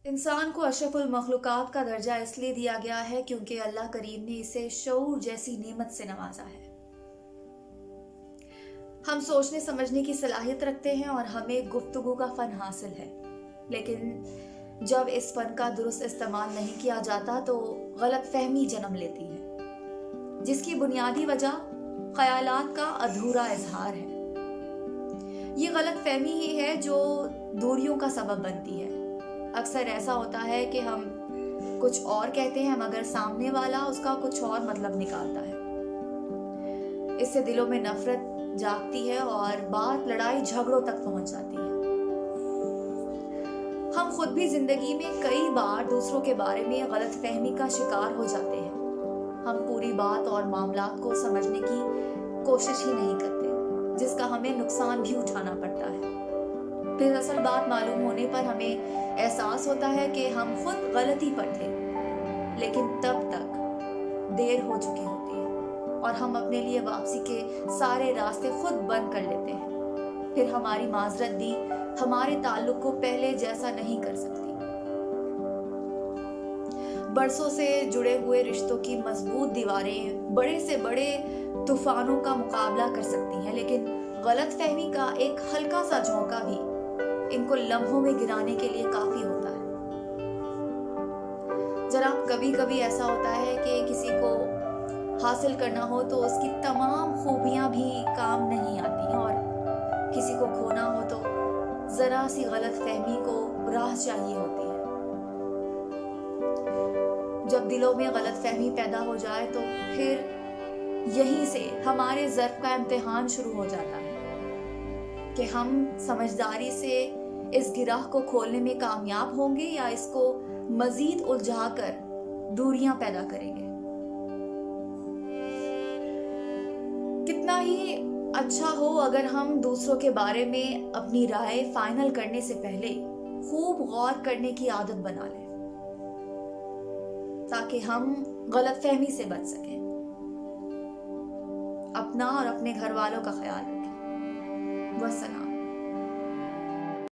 इंसान को अशरफुल मखलूक़ात का दर्जा इसलिए दिया गया है क्योंकि अल्लाह करीम ने इसे शऊर जैसी नेमत से नवाजा है। हम सोचने समझने की सलाहियत रखते हैं और हमें गुफ्तगू का फ़न हासिल है, लेकिन जब इस फ़न का दुरुस्त इस्तेमाल नहीं किया जाता तो गलत फहमी जन्म लेती है, जिसकी बुनियादी वजह ख़यालात का अधूरा इजहार है। ये गलत फहमी ही है जो दूरियों का सबब बनती है। अक्सर ऐसा होता है कि हम कुछ और कहते हैं मगर सामने वाला उसका कुछ और मतलब निकालता है। इससे दिलों में नफरत जागती है और बात लड़ाई झगड़ों तक पहुंच जाती है। हम खुद भी जिंदगी में कई बार दूसरों के बारे में गलत फहमी का शिकार हो जाते हैं। हम पूरी बात और मामलात को समझने की कोशिश ही नहीं करते, जिसका हमें नुकसान भी उठाना पड़ता है। फिर असल बात मालूम होने पर हमें एहसास होता है कि हम खुद गलती पर थे, लेकिन तब तक देर हो चुकी होती है और हम अपने लिए वापसी के सारे रास्ते खुद बंद कर लेते हैं। फिर हमारी माजरत भी हमारे ताल्लुक को पहले जैसा नहीं कर सकती। बरसों से जुड़े हुए रिश्तों की मजबूत दीवारें बड़े से बड़े तूफानों का मुकाबला कर सकती हैं, लेकिन गलत फहमी का एक हल्का सा झोंका भी इनको लम्हों में गिराने के लिए काफी होता है। जनाब, कभी कभी ऐसा होता है कि किसी को हासिल करना हो तो उसकी तमाम खूबियां भी काम नहीं आती और किसी को खोना हो तो जरा सी गलत फहमी को राह चाहिए होती है। जब दिलों में गलत फहमी पैदा हो जाए तो फिर यहीं से हमारे ज़र्फ का इम्तिहान शुरू हो जाता है कि हम समझदारी से इस गिराह को खोलने में कामयाब होंगे या इसको मजीद उलझाकर दूरियां पैदा करेंगे। कितना ही अच्छा हो अगर हम दूसरों के बारे में अपनी राय फाइनल करने से पहले खूब गौर करने की आदत बना लें, ताकि हम गलतफहमी से बच सकें। अपना और अपने घर वालों का ख्याल रखें। वस्सलाम।